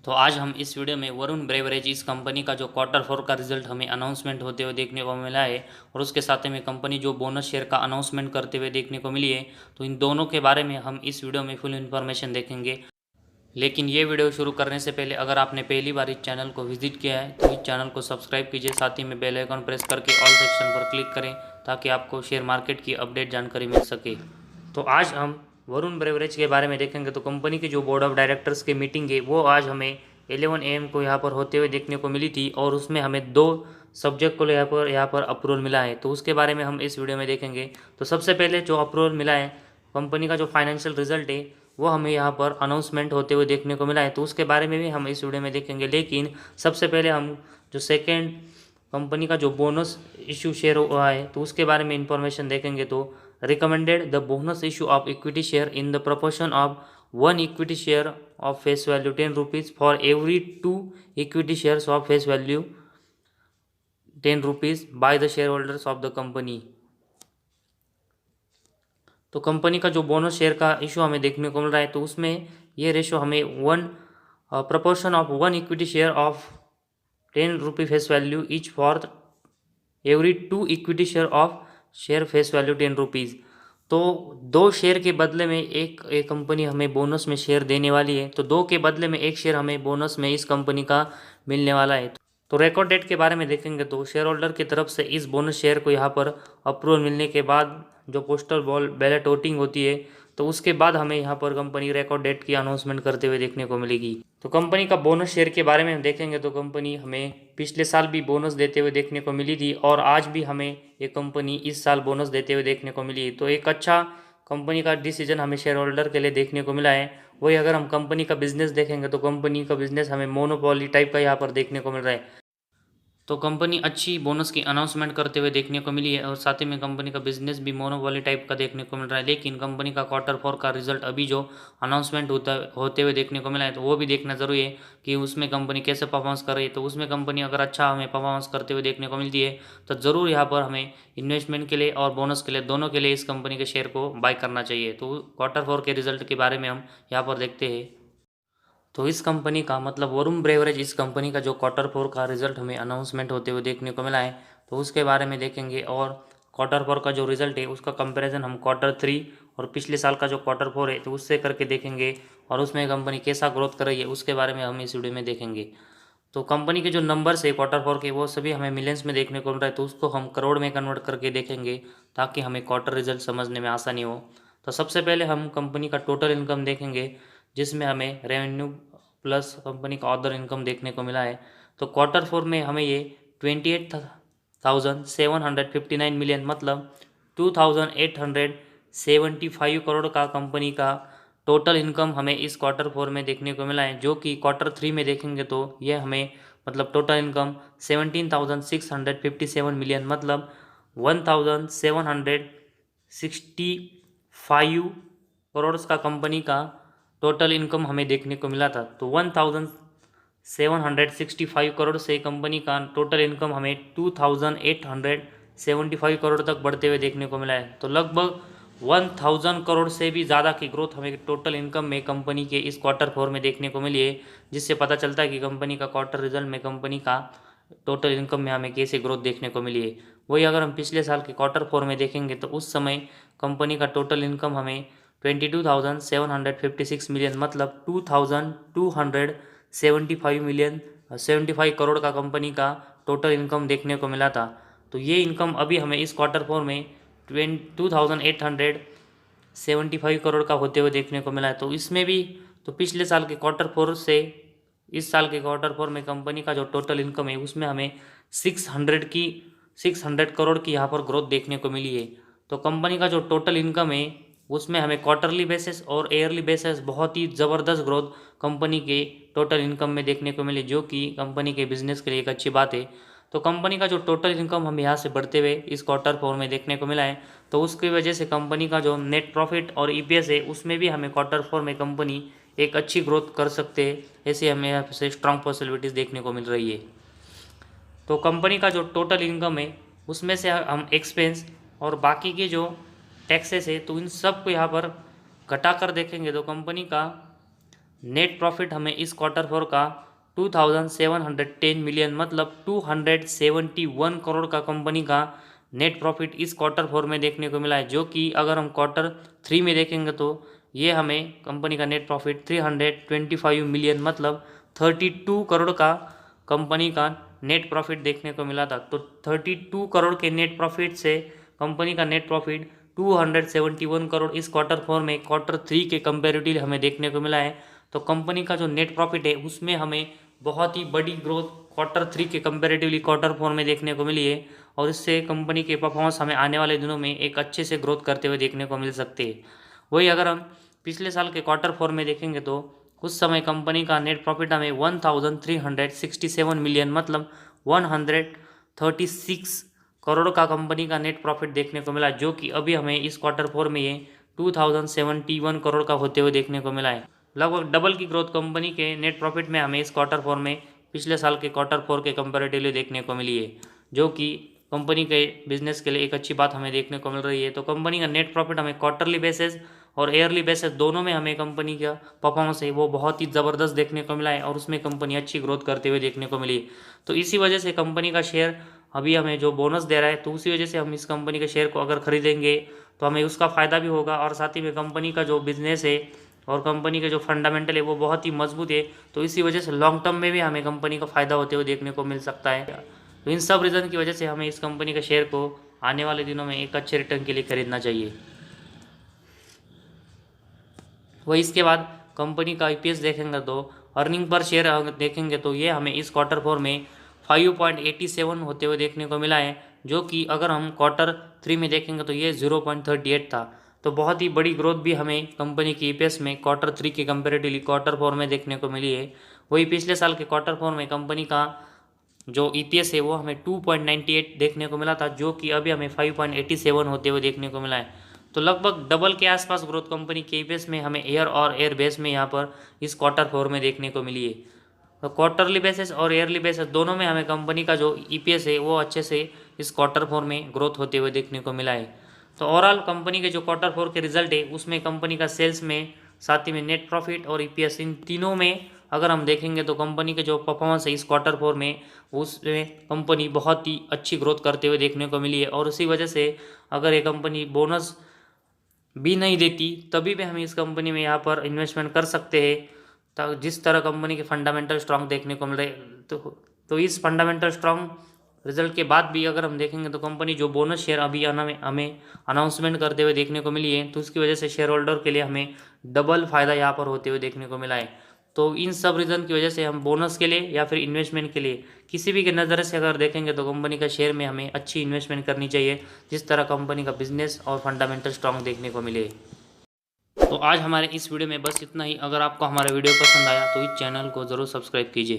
तो आज हम इस वीडियो में वरुण ब्रेवरेज इस कंपनी का जो क्वार्टर 4 का रिजल्ट हमें अनाउंसमेंट होते हुए देखने को मिला है और उसके साथ में कंपनी जो बोनस शेयर का अनाउंसमेंट करते हुए देखने को मिली है, तो इन दोनों के बारे में हम इस वीडियो में फुल इन्फॉर्मेशन देखेंगे। लेकिन ये वीडियो शुरू करने से पहले अगर आपने पहली बार इस चैनल को विजिट किया है तो इस चैनल को सब्सक्राइब कीजिए, साथ ही में बेल आइकन प्रेस करके ऑल सेक्शन पर क्लिक करें ताकि आपको शेयर मार्केट की अपडेट जानकारी मिल सके। तो आज हम वरुण ब्रेवरेज के बारे में देखेंगे। तो कंपनी की जो बोर्ड ऑफ डायरेक्टर्स की मीटिंग है वो आज हमें 11 AM को यहाँ पर होते हुए देखने को मिली थी और उसमें हमें 2 सब्जेक्ट को यहाँ पर अप्रूवल मिला है, तो उसके बारे में हम इस वीडियो में देखेंगे। तो सबसे पहले जो अप्रूवल मिला है, कंपनी का जो फाइनेंशियल रिजल्ट है वो हमें यहाँ पर अनाउंसमेंट होते हुए देखने को मिला है, तो उसके बारे में भी हम इस वीडियो में देखेंगे। लेकिन सबसे पहले हम जो सेकेंड कंपनी का जो बोनस इशू शेयर हुआ है तो उसके बारे में इंफॉर्मेशन देखेंगे। तो recommended the bonus issue of equity share in the proportion of 1 equity share of face value 10 rupees for every 2 equity shares of face value 10 rupees by the share holders of the company. तो company का जो bonus share का issue हमें देखने को मिल रहा है तो उसमें ये रेशो हमें 1 proportion of 1 equity share of 10 rupee face value each for every 2 equity share of share face value 10 rupees. तो 2 शेयर के बदले में एक कंपनी हमें बोनस में शेयर देने वाली है, तो 2 के बदले में 1 शेयर हमें बोनस में इस कंपनी का मिलने वाला है। तो रिकॉर्ड डेट के बारे में देखेंगे तो शेयर होल्डर की तरफ से इस बोनस शेयर को यहाँ पर अप्रूवल मिलने के बाद जो पोस्टल बैलेट वोटिंग होती है तो उसके बाद हमें यहाँ पर कंपनी रिकॉर्ड डेट की अनाउंसमेंट करते हुए देखने को मिलेगी। तो कंपनी का बोनस शेयर के बारे में हम देखेंगे तो कंपनी हमें पिछले साल भी बोनस देते हुए देखने को मिली थी और आज भी हमें ये कंपनी इस साल बोनस देते हुए देखने को मिली। तो एक अच्छा कंपनी का डिसीजन हमें शेयर होल्डर के लिए देखने को मिला है। वही अगर हम कंपनी का बिजनेस देखेंगे तो कंपनी का बिजनेस हमें मोनोपोली टाइप का यहाँ पर देखने को मिल रहा है। तो कंपनी अच्छी बोनस की अनाउंसमेंट करते हुए देखने को मिली है और साथ ही में कंपनी का बिजनेस भी मोनोपोली टाइप का देखने को मिल रहा है। लेकिन कंपनी का क्वार्टर 4 का रिजल्ट अभी जो अनाउंसमेंट होते हुए देखने को मिला है तो वो भी देखना ज़रूरी है कि उसमें कंपनी कैसे परफॉर्मेंस कर रही है। तो उसमें कंपनी अगर अच्छा हमें परफॉर्मेंस करते हुए देखने को मिलती है तो ज़रूर यहाँ पर हमें इन्वेस्टमेंट के लिए और बोनस के लिए दोनों के लिए इस कंपनी के शेयर को बाय करना चाहिए। तो क्वार्टर 4 के रिजल्ट के बारे में हम यहाँ पर देखते हैं। तो इस कंपनी का मतलब वरुण ब्रेवरेज इस कंपनी का जो क्वार्टर 4 का रिजल्ट हमें अनाउंसमेंट होते हुए देखने को मिला है तो उसके बारे में देखेंगे। और क्वार्टर 4 का जो रिजल्ट है उसका कंपैरिजन हम क्वार्टर 3 और पिछले साल का जो क्वार्टर 4 है तो उससे करके देखेंगे और उसमें कंपनी कैसा ग्रोथ कर रही है उसके बारे में हम इस वीडियो में देखेंगे। तो कंपनी के जो नंबर्स है क्वार्टर 4 के वो सभी हमें मिलियंस में देखने को मिल रहा है, तो उसको हम करोड़ में कन्वर्ट करके देखेंगे ताकि हमें क्वार्टर रिजल्ट समझने में आसानी हो। तो सबसे पहले हम कंपनी का टोटल इनकम देखेंगे जिसमें हमें रेवेन्यू प्लस कंपनी का अदर इनकम देखने को मिला है। तो क्वार्टर 4 में हमें ये 28,759 मिलियन मतलब 2,875 करोड़ का कंपनी का टोटल इनकम हमें इस क्वार्टर 4 में देखने को मिला है। जो कि क्वार्टर 3 में देखेंगे तो ये हमें मतलब टोटल इनकम 17,657 मिलियन मतलब 1,765 करोड़ का कंपनी का टोटल इनकम हमें देखने को मिला था। तो 1,765 करोड़ से कंपनी का टोटल इनकम हमें 2,875 करोड़ तक बढ़ते हुए देखने को मिला है। तो लगभग 1,000 करोड़ से भी ज़्यादा की ग्रोथ हमें टोटल इनकम में कंपनी के इस क्वार्टर 4 में देखने को मिली है, जिससे पता चलता है कि कंपनी का क्वार्टर रिजल्ट में कंपनी का टोटल इनकम में हमें कैसे ग्रोथ देखने को मिली है। वही अगर हम पिछले साल के क्वार्टर 4 में देखेंगे तो उस समय कंपनी का टोटल इनकम हमें 22,756 मिलियन मतलब 2,275 मिलियन 75 करोड़ का कंपनी का टोटल इनकम देखने को मिला था। तो ये इनकम अभी हमें इस क्वार्टर 4 में 2,875 करोड़ का होते हुए देखने को मिला है। तो इसमें भी तो पिछले साल के क्वार्टर 4 से इस साल के क्वार्टर 4 में कंपनी का जो टोटल इनकम है उसमें हमें 600 करोड़ की यहाँ पर ग्रोथ देखने को मिली है। तो कंपनी का जो टोटल इनकम है उसमें हमें क्वार्टरली बेसिस और ईयरली बेसिस बहुत ही ज़बरदस्त ग्रोथ कंपनी के टोटल इनकम में देखने को मिली, जो कि कंपनी के बिजनेस के लिए एक अच्छी बात है। तो कंपनी का जो टोटल इनकम हम यहाँ से बढ़ते हुए इस क्वार्टर 4 में देखने को मिला है, तो उसकी वजह से कंपनी का जो नेट प्रॉफिट और ईपीएस है उसमें भी हमें क्वार्टर 4 में कंपनी एक अच्छी ग्रोथ कर सकते हैं, ऐसे हमें यहाँ से स्ट्रॉन्ग पॉसिबिलिटीज़ देखने को मिल रही है। तो कंपनी का जो टोटल इनकम है उसमें से हम एक्सपेंस और बाकी के जो टैक्सेस है तो इन सब को यहाँ पर घटा कर देखेंगे तो कंपनी का नेट प्रॉफिट हमें इस क्वार्टर फोर का 2710 मिलियन मतलब 271 करोड़ का कंपनी का नेट प्रॉफिट इस क्वार्टर फोर में देखने को मिला है, जो कि अगर हम क्वार्टर थ्री में देखेंगे तो ये हमें कंपनी का नेट प्रॉफिट 325 मिलियन मतलब 32 करोड़ का कंपनी का नेट प्रॉफिट देखने को मिला था। तो 32 करोड़ के नेट प्रॉफिट से कंपनी का नेट प्रॉफिट 271 करोड़ इस क्वार्टर फोर में क्वार्टर थ्री के कंपेरेटिवली हमें देखने को मिला है। तो कंपनी का जो नेट प्रॉफिट है उसमें हमें बहुत ही बड़ी ग्रोथ क्वार्टर थ्री के कंपेरेटिवली क्वार्टर फोर में देखने को मिली है, और इससे कंपनी के परफॉर्मेंस हमें आने वाले दिनों में एक अच्छे से ग्रोथ करते हुए देखने को मिल सकते हैं। वही अगर हम पिछले साल के क्वार्टर फोर में देखेंगे तो उस समय कंपनी का नेट प्रॉफिट हमें 1367 मिलियन मतलब 136 करोड़ का कंपनी का नेट प्रॉफिट देखने को मिला, जो कि अभी हमें इस क्वार्टर फोर में ये 2071 करोड़ का होते हुए देखने को मिला है। लगभग डबल की ग्रोथ कंपनी के नेट प्रॉफिट में हमें इस क्वार्टर फोर में पिछले साल के क्वार्टर फोर के कंपेरेटिवली देखने को मिली है, जो कि कंपनी के बिजनेस के लिए एक अच्छी बात हमें देखने को मिल रही है। तो कंपनी का नेट प्रॉफिट हमें क्वार्टरली बेसिस और ईयरली बेसिस दोनों में हमें कंपनी का परफॉर्मेंस है वो बहुत ही ज़बरदस्त देखने को मिला है, और उसमें कंपनी अच्छी ग्रोथ करते हुए देखने को मिली। तो इसी वजह से कंपनी का शेयर अभी हमें जो बोनस दे रहा है, तो उसी वजह से हम इस कंपनी के शेयर को अगर खरीदेंगे तो हमें उसका फ़ायदा भी होगा, और साथ ही में कंपनी का जो बिज़नेस है और कंपनी के जो फंडामेंटल है वो बहुत ही मजबूत है। तो इसी वजह से लॉन्ग टर्म में भी हमें कंपनी का फ़ायदा होते हुए देखने को मिल सकता है। तो इन सब रीज़न की वजह से हमें इस कंपनी के शेयर को आने वाले दिनों में एक अच्छे रिटर्न के लिए खरीदना चाहिए। वही इसके बाद कंपनी का ईपीएस देखेंगे तो अर्निंग पर शेयर देखेंगे तो ये हमें इस क्वार्टर फोर में 5.87 होते हुए देखने को मिला है, जो कि अगर हम क्वार्टर थ्री में देखेंगे तो ये 0.38 था। तो बहुत ही बड़ी ग्रोथ भी हमें कंपनी की ईपीएस में क्वार्टर थ्री के कंपेरेटिवली क्वार्टर फोर में देखने को मिली है। वही पिछले साल के क्वार्टर फोर में कंपनी का जो ईपीएस है वो हमें 2.98 देखने को मिला था, जो कि अभी हमें 5.87 होते हुए देखने को मिला है। तो लगभग डबल के आसपास ग्रोथ कंपनी के ईपीएस में हमें एयर और एयर बेस में यहाँ पर इस क्वार्टर फोर में देखने को मिली है। तो क्वार्टरली बेसिस और ईयरली बेसिस दोनों में हमें कंपनी का जो ईपीएस है वो अच्छे से इस क्वार्टर फोर में ग्रोथ होते हुए देखने को मिला है। तो ओवरऑल कंपनी के जो क्वार्टर फोर के रिजल्ट है उसमें कंपनी का सेल्स में, साथ ही में नेट प्रॉफिट और ईपीएस, इन तीनों में अगर हम देखेंगे तो कंपनी के जो परफॉर्मेंस है इस क्वार्टर फोर में उसमें कंपनी बहुत ही अच्छी ग्रोथ करते हुए देखने को मिली है। और उसी वजह से अगर ये कंपनी बोनस भी नहीं देती तभी भी हम इस कंपनी में यहाँ पर इन्वेस्टमेंट कर सकते हैं। जिस तरह कंपनी के फंडामेंटल स्ट्रांग देखने को मिल रहे, तो इस फंडामेंटल स्ट्रांग रिजल्ट के बाद भी अगर हम देखेंगे तो कंपनी जो बोनस शेयर अभी हमें अनाउंसमेंट करते हुए देखने को मिली है, तो उसकी वजह से शेयर होल्डर के लिए हमें डबल फायदा यहाँ पर होते हुए देखने को मिला है। तो इन सब रीज़न की वजह से हम बोनस के लिए या फिर इन्वेस्टमेंट के लिए किसी भी के नज़र से अगर देखेंगे तो कंपनी का शेयर में हमें अच्छी इन्वेस्टमेंट करनी चाहिए, जिस तरह कंपनी का बिजनेस और फंडामेंटल स्ट्रांग देखने को मिले। तो आज हमारे इस वीडियो में बस इतना ही। अगर आपको हमारा वीडियो पसंद आया तो इस चैनल को ज़रूर सब्सक्राइब कीजिए।